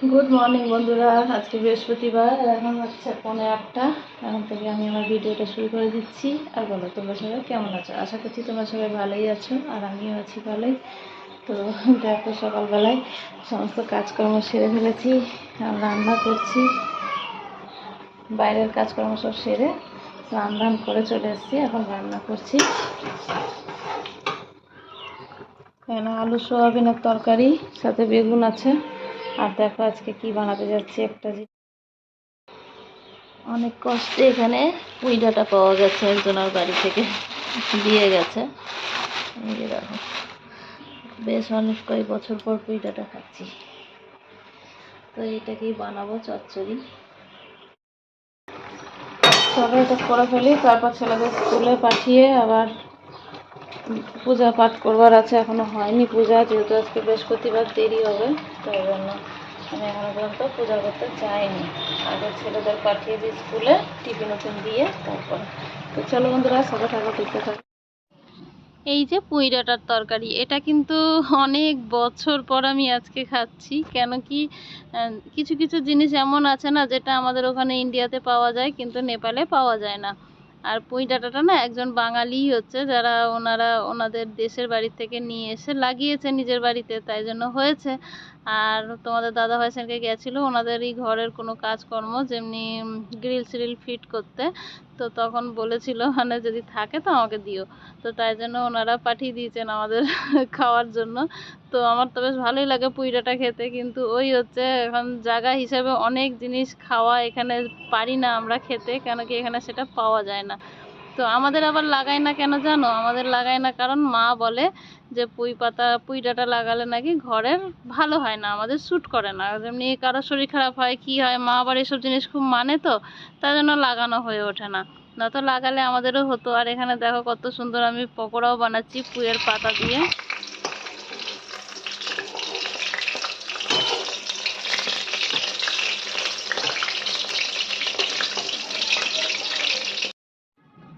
Good morning বন্ধুরা। আজকে বৃহস্পতিবার, এখন হচ্ছে 8:15। এখন থেকে আমি আমার ভিডিওটা শুরু করে দিচ্ছি। আর বলো, তোমরা সবাই কেমন আছো? আশা করছি তোমরা সবাই ভালোই আছো, আর আমিও আছি ভালোই। তো দেখো, সকালবেলায় সমস্ত কাজকর্ম সেরে ফেলেছি। রান্না করছি, বাইরের কাজকর্ম সব সেরে স্নান দান করে চলে এসেছি। এখন রান্না করছি এখানে আলু সোয়াবিনের তরকারি, সাথে বেগুন আছে। আর দেখো আজকে কি বানাতে যাচ্ছি। অনেক কষ্টে এখানে পুঁই ডাঁটা পাওয়া গেছে, একজনের বাড়ি থেকে দিয়ে গেছে। এই যে দেখো, বেশ অনেক কয়েক বছর পর পুঁই ডাঁটা খাচ্ছি। তো এইটাকেই বানাবো চচ্চড়ি। চলো এটা করে ফেলি, তারপর ছেলেদের স্কুলে পাঠিয়ে আবার পূজা পাঠ করবার আছে। এখনো হয়নি পূজা, যেহেতু আজকে বৃহস্পতিবার দেরি হবে, তাই জন্য আমি এখনো পর্যন্ত পূজা করতে চাইনি। আগে ছেলেদের পাঠিয়ে দিই স্কুলে, টিফিন উফিন দিয়ে তারপরে। তো চলো বন্ধুরা, সাথে থাকো, দেখতে থাকো। এই যে পুঁই ডাঁটার তরকারি, এটা কিন্তু অনেক বছর পর আমি আজকে খাচ্ছি। কেন কি, কিছু কিছু জিনিস এমন আছে না, যেটা আমাদের ওখানে ইন্ডিয়াতে পাওয়া যায় কিন্তু নেপালে পাওয়া যায় না। আর পুঁই ডাঁটাটা না একজন বাঙালি হচ্ছে, যারা ওনাদের দেশের বাড়ি থেকে নিয়ে এসে লাগিয়েছে নিজের বাড়িতে, তাই জন্য হয়েছে। আর তোমাদের দাদাভাই সেনকে গেছিলো ওনাদেরই ঘরের কোনো কাজকর্ম, যেমনি গ্রিল সিরিল ফিট করতে। তো তখন বলেছিল মানে যদি থাকে তো আমাকে দিও। তো তাই জন্য ওনারা পাঠিয়ে দিয়েছেন আমাদের খাওয়ার জন্য। তো আমার তো বেশ ভালোই লাগে পুঁই ডাঁটা খেতে, কিন্তু ওই হচ্ছে এখন জায়গা হিসাবে অনেক জিনিস খাওয়া এখানে পারি না আমরা খেতে, কেন কি এখানে সেটা পাওয়া যায় না। তো আমাদের আবার লাগায় না কেন জানো? আমাদের লাগায় না কারণ মা বলে যে পুঁই ডাঁটা লাগালে নাকি ঘরের ভালো হয় না, আমাদের শ্যুট করে না। যেমনি কারো শরীর খারাপ হয়, কি হয়, মা আবার এসব জিনিস খুব মানে, তো তাই জন্য লাগানো হয়ে ওঠে না। না তো লাগালে আমাদেরও হতো। আর এখানে দেখো কত সুন্দর আমি পকোড়াও বানাচ্ছি পুঁইয়ের পাতা দিয়ে।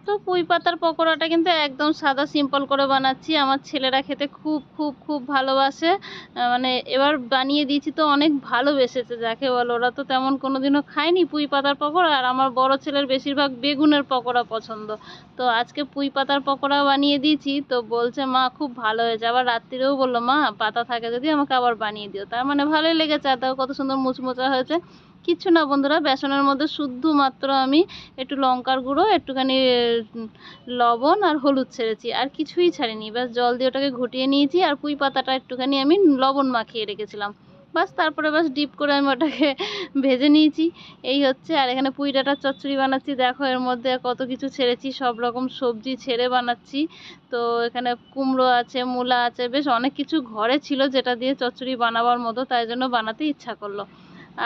তো পুঁই পাতার পকোড়াটা কিন্তু একদম সাদা সিম্পল করে বানাচ্ছি। আমার ছেলেরা খেতে খুব খুব খুব ভালোবাসে। মানে এবার বানিয়ে দিয়েছি তো অনেক ভালোবেসেছে, যাকে বলো। ওরা তো তেমন কোনোদিনও খায়নি পুঁই পাতার পকোড়া, আর আমার বড় ছেলের বেশিরভাগ বেগুনের পকোড়া পছন্দ। তো আজকে পুঁই পাতার পকোড়া বানিয়ে দিয়েছি, তো বলছে মা খুব ভালো হয়েছে। আবার রাত্রিরেও বললো মা পাতা থাকে যদি আমাকে আবার বানিয়ে দিও। তার মানে ভালোই লেগেছে। আর দেখো কত সুন্দর মুচমোচা হয়েছে। কিচ্ছু না বন্ধুরা, বেসনের মধ্যে শুধুমাত্র আমি একটু লঙ্কার গুঁড়ো, একটুখানি লবণ আর হলুদ ছেড়েছি, আর কিছুই ছাড়িনি। ব্যাস জল দিয়ে ওটাকে ঘুটিয়ে নিয়েছি, আর পুঁই পাতাটা একটুখানি আমি লবণ মাখিয়ে রেখেছিলাম। বাস, তারপরে বাস ডিপ করে আমি ওটাকে ভেজে নিয়েছি। এই হচ্ছে। আর এখানে পুঁই ডাঁটার চচ্চড়ি বানাচ্ছি। দেখো এর মধ্যে কত কিছু ছেড়েছি, সব রকম সবজি ছেড়ে বানাচ্ছি। তো এখানে কুমড়ো আছে, মূলা আছে, বেশ অনেক কিছু ঘরে ছিল যেটা দিয়ে চচ্চড়ি বানাবার মতো, তাই জন্য বানাতে ইচ্ছা করলো।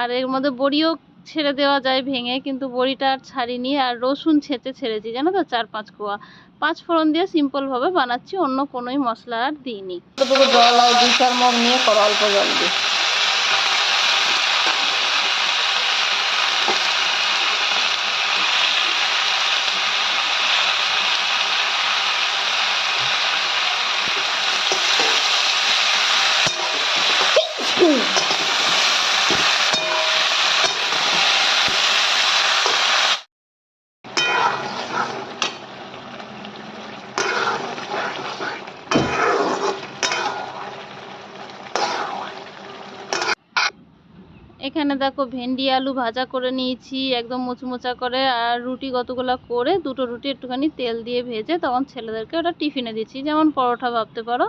আর এর মধ্যে বড়িও ছেড়ে দেওয়া যায় ভেঙে, কিন্তু বড়িটা আর ছাড়িনি। আর রসুন ছেড়েছি জানো তো, 4-5 কোয়া। 5 ফোড়ন দিয়ে সিম্পলভাবে বানাচ্ছি, অন্য কোনোই মশলা আর দিইনি। জল আর 2-4 মগ নিয়ে করো, অল্প জল দিয়ে। এখানে দেখো ভেন্ডি আলু ভাজা করে নিয়েছি একদম মুচমুচা করে। আর রুটি কতগুলো করে, 2টো রুটি একটুখানি তেল দিয়ে ভেজে তখন ছেলেদেরকে ওটা টিফিনে দিচ্ছি, যেমন পরোটা ভাবতে পারো।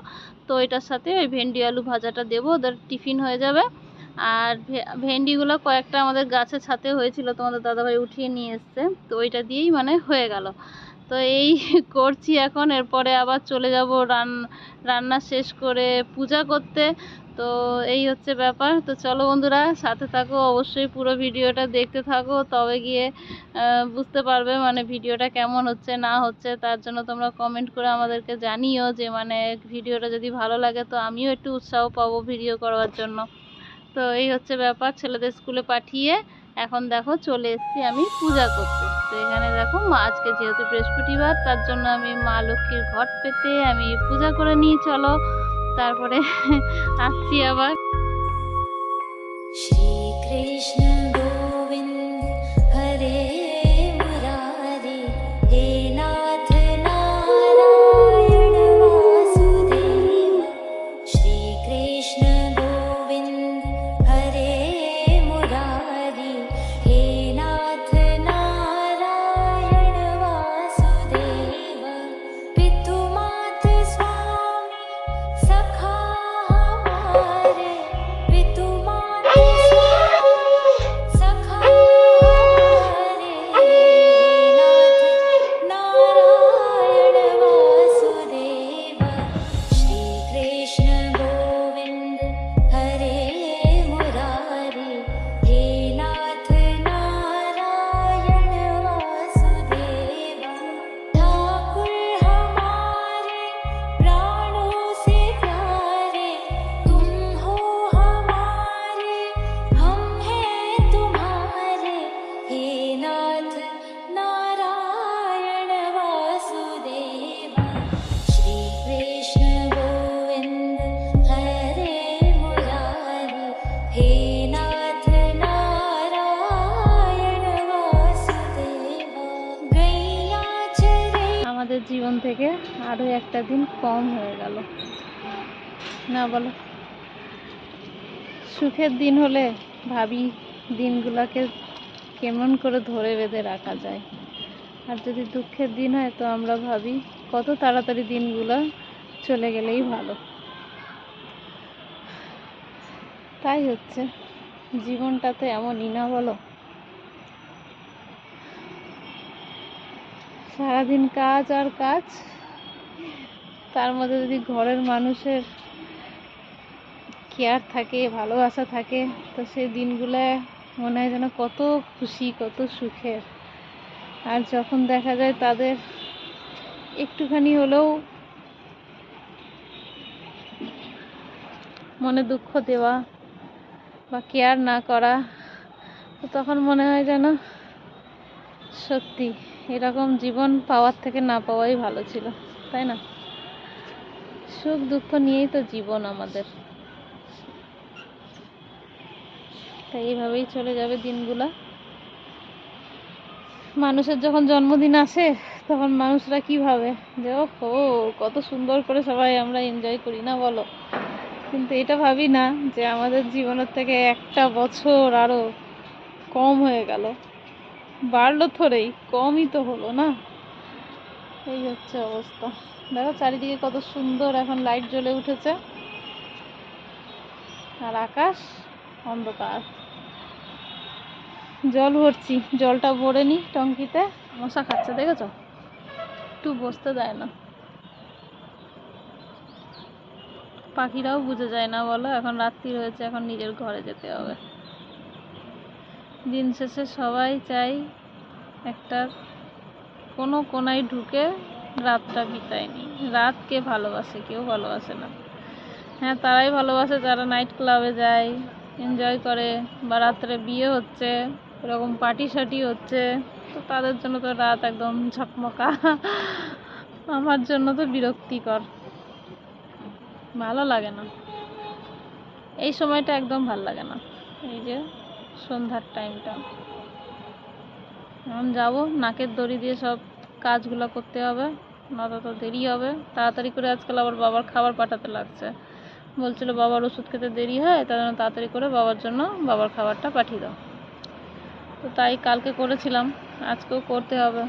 তো এটার সাথে ওই ভেন্ডি আলু ভাজাটা দেবো, ওদের টিফিন হয়ে যাবে। আর ভেন্ডিগুলো কয়েকটা আমাদের গাছের ছাতে হয়েছিল, তোমাদের দাদাভাই উঠিয়ে নিয়ে এসছে, তো ওইটা দিয়েই মানে হয়ে গেল। তো এই করছি এখন। এরপরে আবার চলে যাব রান্না শেষ করে পূজা করতে। তো এই হচ্ছে ব্যাপার। তো চলো বন্ধুরা, সাথে থাকো, অবশ্যই পুরো ভিডিওটা দেখতে থাকো, তবে গিয়ে বুঝতে পারবে মানে ভিডিওটা কেমন হচ্ছে না হচ্ছে। তার জন্য তোমরা কমেন্ট করে আমাদেরকে জানিও যে মানে ভিডিওটা যদি ভালো লাগে তো আমিও একটু উৎসাহ পাবো ভিডিও করার জন্য। তো এই হচ্ছে ব্যাপার। ছেলেদের স্কুলে পাঠিয়ে এখন দেখো চলে এসেছি আমি পূজা করতে। তো এখানে দেখো মা, আজকে যেহেতু বৃহস্পতিবার, তার জন্য আমি মা লক্ষ্মীর ঘট পেতে আমি পূজা করে নিই। চলো তারপরে আসছি আবার। हे नाथ नारायण वासुदेवा गैया चरे। আমাদের জীবন থেকে আরো একটা দিন কম হয়ে গেল না বলো? সুখের দিন হলে ভাবি দিনগুলোকে কেমন করে ধরে বেঁধে রাখা যায়, আর যদি দুঃখের দিন হয় তো আমরা ভাবি কত তাড়াতাড়ি দিনগুলো চলে গেলেই ভালো। তাই হচ্ছে জীবনটাতে এমনই না বলো? সারাদিন কাজ আর কাজ, তার মধ্যে যদি ঘরের মানুষের কেয়ার থাকে, ভালোবাসা থাকে, তো সেই দিনগুলো মনে হয় যেন কত খুশি, কত সুখের। আর যখন দেখা যায় তাদের একটুখানি হলেও মনে দুঃখ দেওয়া বা কেয়ার না করা, তো তখন মনে হয় যেন সত্যি এরকম জীবন পাওয়ার থেকে না পাওয়াই ভালো ছিল, তাই না? সুখ দুঃখ নিয়েই তো জীবন আমাদের। তাই এইভাবেই চলে যাবে দিনগুলা। মানুষের যখন জন্মদিন আসে তখন মানুষরা কি ভাবে যে ও কত সুন্দর করে সবাই আমরা এনজয় করি, না বলো? কিন্তু এটা ভাবি না যে আমাদের জীবনের থেকে একটা বছর আরো কম হয়ে গেল। বাড়লো থোড়েই, কমই তো হলো না। এই হচ্ছে অবস্থা। দেখো চারিদিকে কত সুন্দর এখন লাইট জ্বলে উঠেছে, আর আকাশ অন্ধকার। জল ভরছি, জলটা ভরে নি টঙ্কিতে। মশা খাচ্ছে দেখেছ, একটু বসতে দেয় না। পাখিরাও বুঝে যায় না বলো? এখন রাত্রি হয়েছে, এখন নিজের ঘরে যেতে হবে। দিন শেষে সবাই চাই একটা কোনো কোনায় ঢুকে রাতটা বিতায়নি। রাতকে ভালোবাসে, কেউ ভালোবাসে না। হ্যাঁ, তারাই ভালোবাসে যারা নাইট ক্লাবে যায়, এনজয় করে, বা রাত্রে বিয়ে হচ্ছে, এরকম পার্টি শার্টি হচ্ছে, তো তাদের জন্য তো রাত একদম ঝকমকা। আমার জন্য তো বিরক্তিকর, ভালো লাগে না। এই সময়টা একদম ভালো লাগে না, এই যে সন্ধ্যার টাইমটা। এখন যাবো, নাকের দড়ি দিয়ে সব কাজগুলো করতে হবে, নয়তো তো দেরি হবে। তাড়াতাড়ি করে আজকাল আবার বাবার খাবার পাঠাতে লাগছে, বলছিল বাবার ওষুধ খেতে দেরি হয়, তার জন্য তাড়াতাড়ি করে বাবার জন্য বাবার খাবারটা পাঠিয়ে দাও। তো তাই কালকে করেছিলাম, আজকেও করতে হবে।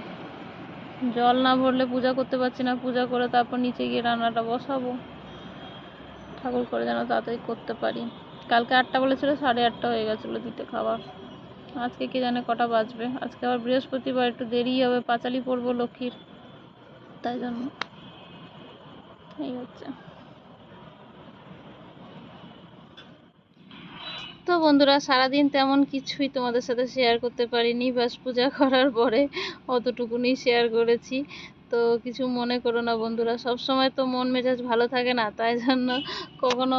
জল না ভরলে পূজা করতে পারছি না, পূজা করে তারপর নিচে গিয়ে রান্নাটা বসাবো, ঠাকুর করে যেন তাড়াতাড়ি করতে পারি। কালকে 8টা বলেছিল, 8:30 হয়ে গেছিলো দিতে খাবার। আজকে কে জানে কটা বাজবে। আজকে আবার বৃহস্পতিবার, একটু দেরি হবে, পাঁচালি পড়বো লক্ষ্মীর, তাই জন্য। এই হচ্ছে। তো বন্ধুরা, সারাদিন তেমন কিছুই তোমাদের সাথে শেয়ার করতে পারিনি, বাস পূজা করার পরে অতটুকুনি শেয়ার করেছি। তো কিছু মনে করো না বন্ধুরা, সব সময় তো মন মেজাজ ভালো থাকে না, তাই জন্য কখনো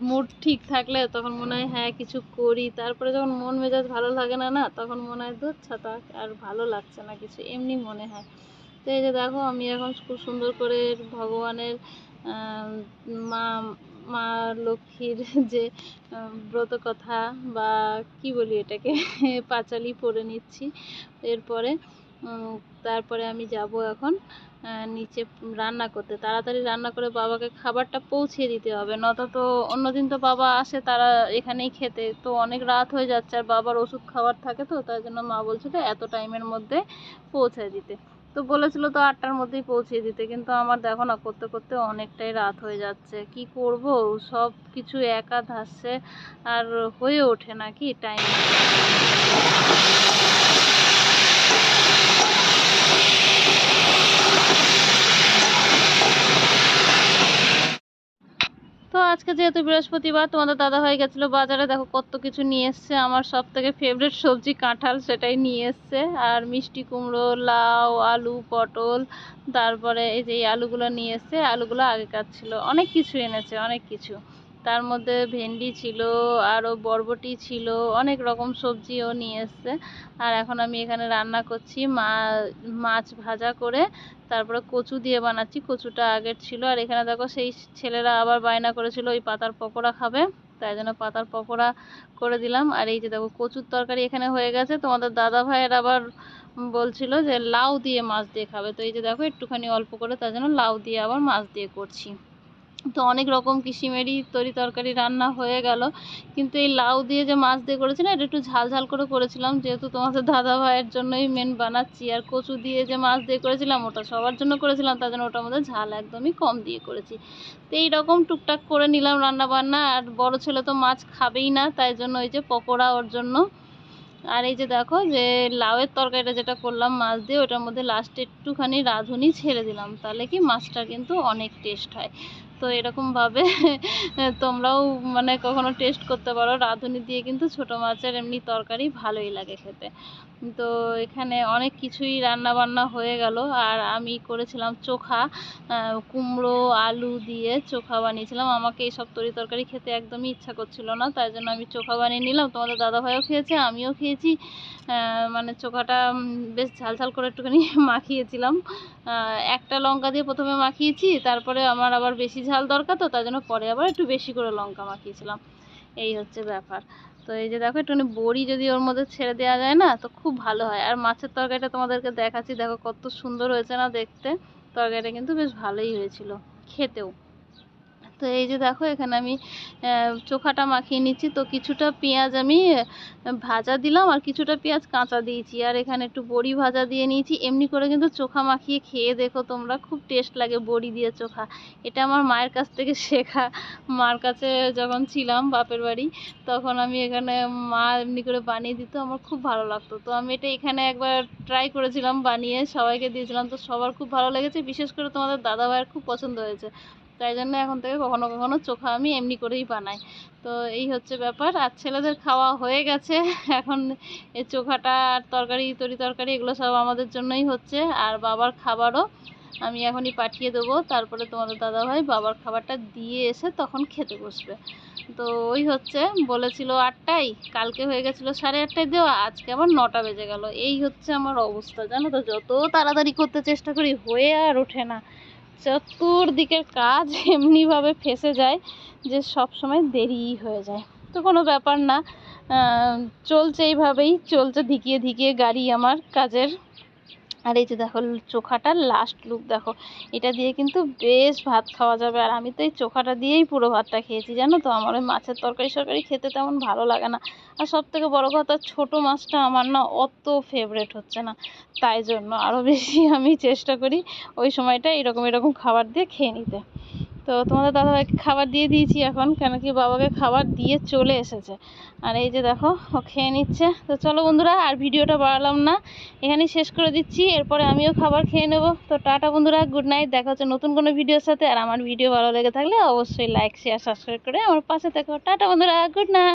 মুড ঠিক থাকলে তখন মনে হয় হ্যাঁ কিছু করি, তারপরে যখন মন মেজাজ ভালো লাগে না, তখন মনে হয় ধুর ছাতা, আর ভালো লাগছে না কিছু, এমনি মনে হয়। তো এই যে দেখো, আমি এখন খুব সুন্দর করে ভগবানের মা মা লক্ষ্মীর যে ব্রত কথা বা কি বলি এটাকে, পাঁচালি পড়ে নিচ্ছি। এরপরে তারপরে আমি যাব এখন নিচে রান্না করতে, তাড়াতাড়ি রান্না করে বাবাকে খাবারটা পৌঁছে দিতে হবে, নয়তো তো অন্যদিন তো বাবা আসে তারা এখানেই খেতে, তো অনেক রাত হয়ে যাচ্ছে, আর বাবার ওষুধ খাবার থাকে, তো তাই জন্য মা বলছিল এত টাইমের মধ্যে পৌঁছে দিতে। তো বলেছিল তো 8টার মধ্যেই পৌঁছে দিতে, কিন্তু আমার দেখো না করতে করতে অনেকটাই রাত হয়ে যাচ্ছে। কি করব, সব কিছু একা ধাসছে, আর হয়ে ওঠে না কি টাইম। তো আজকে যেহেতু বৃহস্পতিবার, তোমাদের দাদা ভাই গেছিলো বাজারে, দেখো কত কিছু নিয়ে এসছে। আমার সব থেকে ফেভারিট সবজি কাঁঠাল, সেটাই নিয়ে এসছে, আর মিষ্টি কুমড়ো, লাউ, আলু, পটল, তারপরে এই যে এই আলুগুলো নিয়ে এসছে, আলুগুলো আগেকার ছিল, অনেক কিছু এনেছে, অনেক কিছু। তার মধ্যে ভেন্ডি ছিল, আরও বরবটি ছিল, অনেক রকম সবজিও নিয়ে এসছে। আর এখন আমি এখানে রান্না করছি, মাছ ভাজা করে তারপরে কচু দিয়ে বানাচ্ছি, কচুটা আগের ছিল। আর এখানে দেখো সেই ছেলেরা আবার বায়না করেছিল ওই পাতার পকোড়া খাবে, তাই জন্য পাতার পকোড়া করে দিলাম। আর এই যে দেখো কচুর তরকারি এখানে হয়ে গেছে। তোমাদের দাদা ভাইয়ের আবার বলছিল যে লাউ দিয়ে মাছ দিয়ে খাবে, তো এই যে দেখো একটুখানি অল্প করে তার জন্য লাউ দিয়ে আবার মাছ দিয়ে করছি। তো অনেক রকম কিসিমেরই তরকারি রান্না হয়ে গেল, কিন্তু এই লাউ দিয়ে যে মাছ দিয়ে করেছি না, এটা একটু ঝাল ঝাল করে করেছিলাম, যেহেতু তোমাদের দাদা ভাইয়ের জন্যই মেন বানাচ্ছি। আর কচু দিয়ে যে মাছ দিয়ে করেছিলাম ওটা সবার জন্য করেছিলাম, তার জন্য ওটার মধ্যে ঝাল একদমই কম দিয়ে করেছি। তো এইরকম টুকটাক করে নিলাম রান্না বান্না। আর বড় ছেলে তো মাছ খাবেই না, তাই জন্য ওই যে পকোড়া ওর জন্য। আর এই যে দেখো যে লাউয়ের তরকারিটা যেটা করলাম মাছ দিয়ে, ওটার মধ্যে লাস্টে একটুখানি রাঁধুনি ছেড়ে দিলাম, তাহলে কি মাছটা কিন্তু অনেক টেস্ট হয়। তো এরকমভাবে তোমরাও মানে কখনো টেস্ট করতে পারো, রাঁধুনি দিয়ে কিন্তু ছোটো মাছের এমনি তরকারি ভালোই লাগে খেতে। তো এখানে অনেক কিছুই রান্না বান্না হয়ে গেল। আর আমি করেছিলাম চোখা, কুমড়ো আলু দিয়ে চোখা বানিয়েছিলাম। আমাকে এইসব তরকারি খেতে একদমই ইচ্ছা করছিল না, তাই জন্য আমি চোখা বানিয়ে নিলাম। তোমাদের দাদাভাইও খেয়েছে, আমিও খেয়েছি। মানে চোখাটা বেশ ঝাল ঝাল করে একটুখানি মাখিয়েছিলাম। একটা লঙ্কা দিয়ে প্রথমে মাখিয়েছি, তারপরে আমার আবার বেশি ঝাল দরকার, তো তাই জন্য পরে আবার একটু বেশি করে লঙ্কা মাখিয়েছিলাম। এই হচ্ছে ব্যাপার। তো এই যে দেখো একটুখানি বড়ি যদি ওর মধ্যে ছেড়ে দেওয়া যায় না, তো খুব ভালো হয়। আর মাছের তরকারিটা তোমাদেরকে দেখাচ্ছি, দেখো কত সুন্দর হয়েছে না দেখতে। তরকারিটা কিন্তু বেশ ভালোই হয়েছিল খেতেও। তো এই যে দেখো এখানে আমি চোখাটা মাখিয়ে নিচ্ছি। তো কিছুটা পেঁয়াজ আমি ভাজা দিলাম, আর কিছুটা পেঁয়াজ কাঁচা দিয়েছি। আর এখানে একটু বড়ি ভাজা দিয়ে নিয়েছি। এমনি করে কিন্তু চোখা মাখিয়ে খেয়ে দেখো তোমরা, খুব টেস্ট লাগে বড়ি দিয়ে চোখা। এটা আমার মায়ের কাছ থেকে শেখা। মার কাছে যখন ছিলাম বাপের বাড়ি, তখন আমি এখানে মা এমনি করে বানিয়ে দিত, আমার খুব ভালো লাগতো। তো আমি এটা এখানে একবার ট্রাই করেছিলাম বানিয়ে, সবাইকে দিয়েছিলাম, তো সবার খুব ভালো লেগেছে। বিশেষ করে তোমাদের দাদা ভাইয়ের খুব পছন্দ হয়েছে, তাই জন্য এখন থেকে কখনো কখনো চোখা আমি এমনি করেই বানাই। তো এই হচ্ছে ব্যাপার। আর ছেলেদের খাওয়া হয়ে গেছে, এখন এই চোখাটা আর তরকারি এগুলো সব আমাদের জন্যই হচ্ছে। আর বাবার খাবারও আমি এখনই পাঠিয়ে দেবো, তারপরে তোমাদের দাদাভাই বাবার খাবারটা দিয়ে এসে তখন খেতে বসবে। তো ওই হচ্ছে, বলেছিল 8টায়, কালকে হয়ে গেছিলো 8:30টায় দেওয়া, আজকে আবার 9টা বেজে গেল। এই হচ্ছে আমার অবস্থা, জানো তো, যত তাড়াতাড়ি করতে চেষ্টা করি হয়ে আর ওঠে না। চতুর্দিকের কাজ এমনিভাবে ফেঁসে যায় যে সব সময় দেরিই হয়ে যায়। তো কোনো ব্যাপার না, চলছে এইভাবেই, চলছে ধিকিয়ে ধিকিয়ে গাড়ি আমার কাজের। আর এই যে দেখো চোখাটার লাস্ট লুক দেখো, এটা দিয়ে কিন্তু বেশ ভাত খাওয়া যাবে। আর আমি তো এই চোখাটা দিয়েই পুরো ভাতটা খেয়েছি, জানো তো। আমার ওই মাছের তরকারি খেতে তেমন ভালো লাগে না। আর সব থেকে বড়ো কথা, ছোটো মাছটা আমার না অত ফেভারেট হচ্ছে না, তাই জন্য আরও বেশি আমি চেষ্টা করি ওই সময়টা এরকম খাবার দিয়ে খেয়ে নিতে। তো তোমাদের দাদাভাইকে খাবার দিয়ে দিয়েছি এখন, কেন কি বাবাকে খাবার দিয়ে চলে এসেছে। আর এই যে দেখো ও খেয়ে নিচ্ছে। তো চলো বন্ধুরা, আর ভিডিওটা বাড়ালাম না, এখানেই শেষ করে দিচ্ছি। এরপরে আমিও খাবার খেয়ে নেব। তো টাটা বন্ধুরা, গুড নাইট। দেখা হচ্ছে নতুন কোনো ভিডিওর সাথে। আর আমার ভিডিও ভালো লেগে থাকলে অবশ্যই লাইক শেয়ার সাবস্ক্রাইব করে আমার পাশে থেকো। টাটা বন্ধুরা, গুড নাইট।